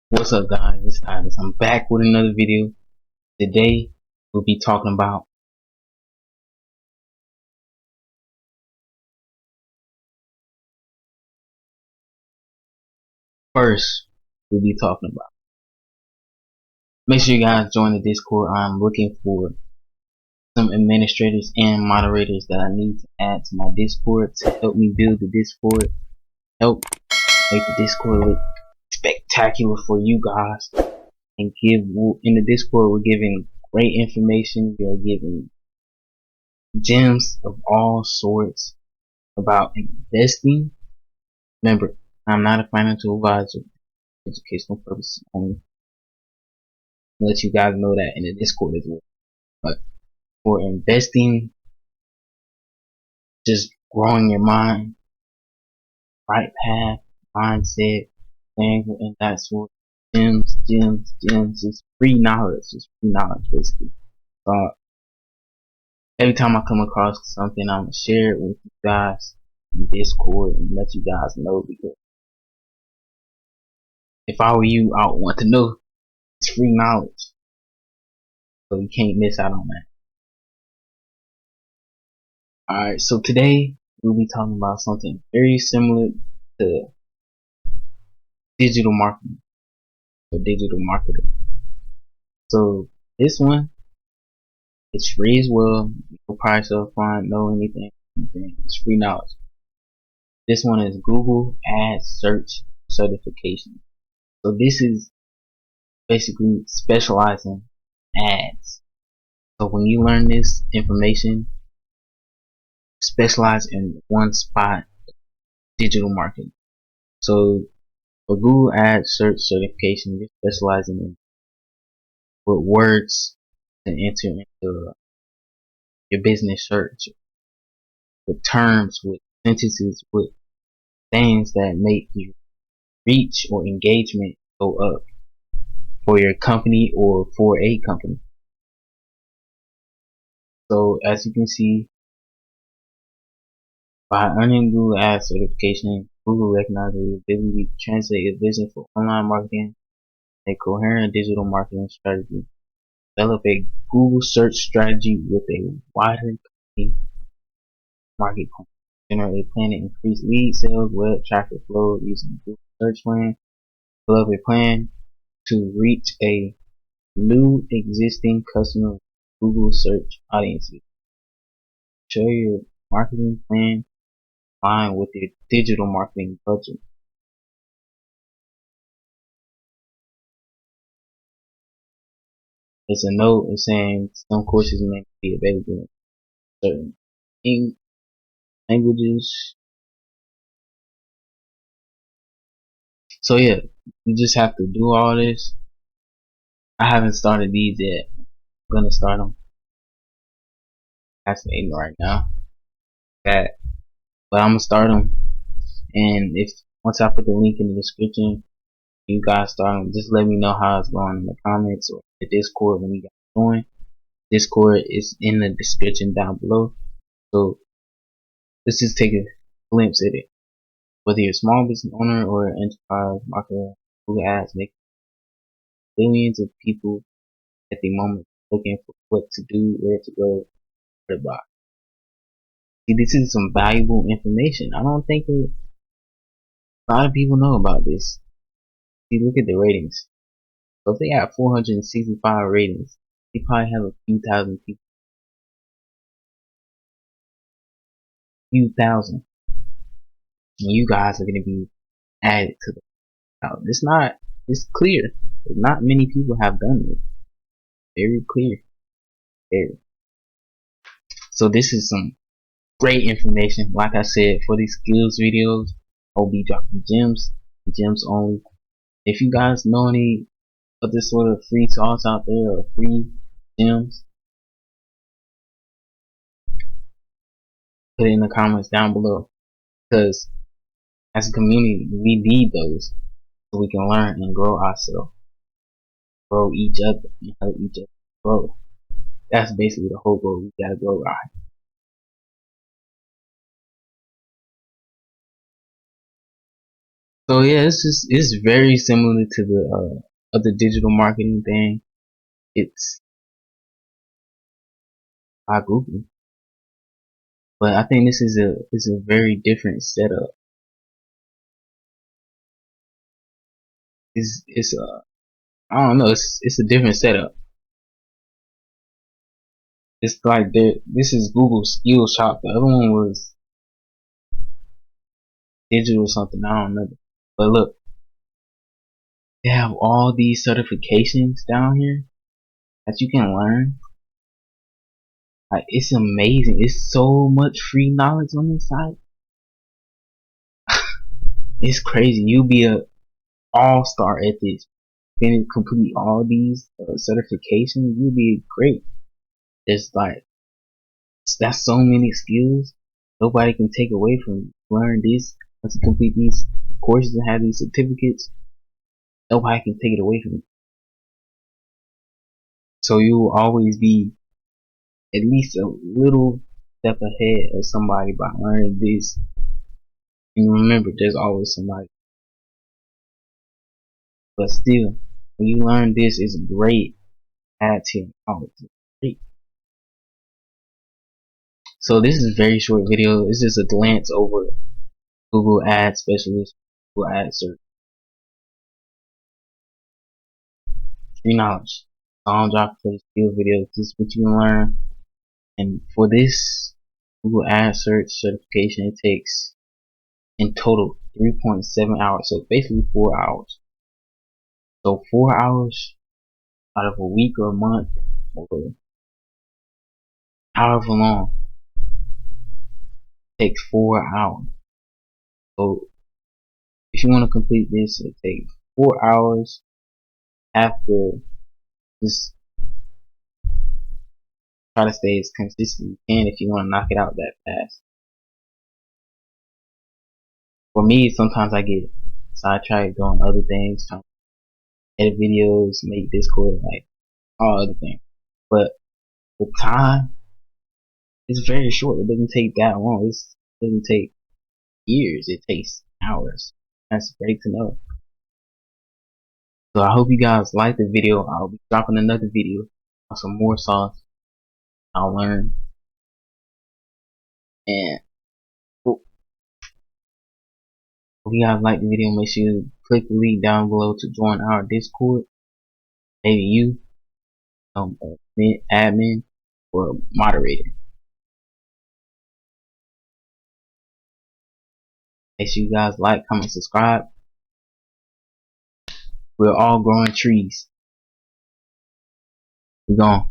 What's up guys, it's Titus. I'm back with another video. Today we'll be talking about first we'll be talking about. Make sure you guys join the Discord. I'm looking for some administrators and moderators that I need to add to my Discord to help me build the Discord, help make the Discord look spectacular for you guys, and give in the Discord we're giving great information. We are giving gems of all sorts about investing. Remember, I'm not a financial advisor, educational purposes only. I'll let you guys know that in the Discord as well. But for investing, just growing your mind, right path, mindset, things and that sort. Gems. It's free knowledge. It's free knowledge basically. Every time I come across something, I'm gonna share it with you guys in Discord and let you guys know, because if I were you, I would want to know. It's free knowledge, so you can't miss out on that. Alright, so today we'll be talking about something very similar to digital marketing or digital marketer. So this one, it's free as well. No price up front, no anything. It's free knowledge. This one is Google Ads Search Certification. So this is basically specializing ads. So when you learn this information, specialize in one spot, digital marketing. So for Google Ads Search Certification, you're specializing in what words to enter into your business search, with terms, with sentences, with things that make your reach or engagement go up for your company or for a company. So as you can see, by earning Google Ads certification, Google recognizes your ability to translate your vision for online marketing, a coherent digital marketing strategy, develop a Google search strategy with a wider company market plan, generate a plan to increase lead sales, web traffic flow using Google search plan, develop a plan to reach a new existing customer Google search audiences. Show your marketing plan align with your digital marketing budget. There's a note saying some courses may be available in certain languages. So yeah, you just have to do all this. I haven't started these yet. I'm gonna start them. Fascinating right now. But I'm gonna start them, and if once I put the link in the description, you guys start them. Just let me know how it's going in the comments or the Discord when you guys join. Discord is in the description down below. So let's just take a glimpse at it. Whether you're a small business owner or an enterprise marketer, Google Ads make billions of people at the moment looking for what to do, where to go, where to buy. See, this is some valuable information. I don't think a lot of people know about this. See, look at the ratings. So if they have 465 ratings, they probably have a few thousand people. Few thousand. And you guys are going to be added to the crowd. It's clear. Not many people have done it. Very clear. Very. So this is some great information. Like I said, for these skills videos, I'll be dropping gems only. If you guys know any of this sort of free sauce out there or free gems, put it in the comments down below, because as a community we need those so we can learn and grow ourselves, grow each other, and help each other grow. That's basically the whole goal. We gotta grow our So yeah, it's very similar to the other digital marketing thing. It's by Google, but I think this is a very different setup. It's I don't know. It's a different setup. It's like this is Google Skill Shop. The other one was digital something. I don't know. But look, they have all these certifications down here that you can learn. Like it's amazing. It's so much free knowledge on this site. It's crazy. You'll be a all-star at this. Then complete all these certifications. You'll be great. It's like that's so many skills nobody can take away from you. Learn this, once you complete these courses and have these certificates, nobody can take it away from you. So you will always be at least a little step ahead of somebody by learning this. And remember, there's always somebody. But still, when you learn this, it's great add to your knowledge. Great. So this is a very short video. It's just a glance over Google Ad Specialist, Google Ad Search. Free knowledge. I'll drop for the skill video. This is what you can learn. And for this Google Ad Search certification, it takes in total 3.7 hours. So basically 4 hours. So 4 hours out of a week or a month or however long takes 4 hours. So if you want to complete this, it takes 4 hours after just try to stay as consistent as you can if you want to knock it out that fast. For me, sometimes I get sidetracked doing other things, trying to edit videos, make Discord, like all other things. But the time is very short. It doesn't take that long. It doesn't take years. It takes hours. That's great to know. So I hope you guys like the video. I'll be dropping another video on some more sauce I'll learn. And hope you guys like the video. Make sure you click the link down below to join our Discord. Maybe you, admin or moderator. Make sure you guys like, comment, subscribe. We're all growing trees. We're gone.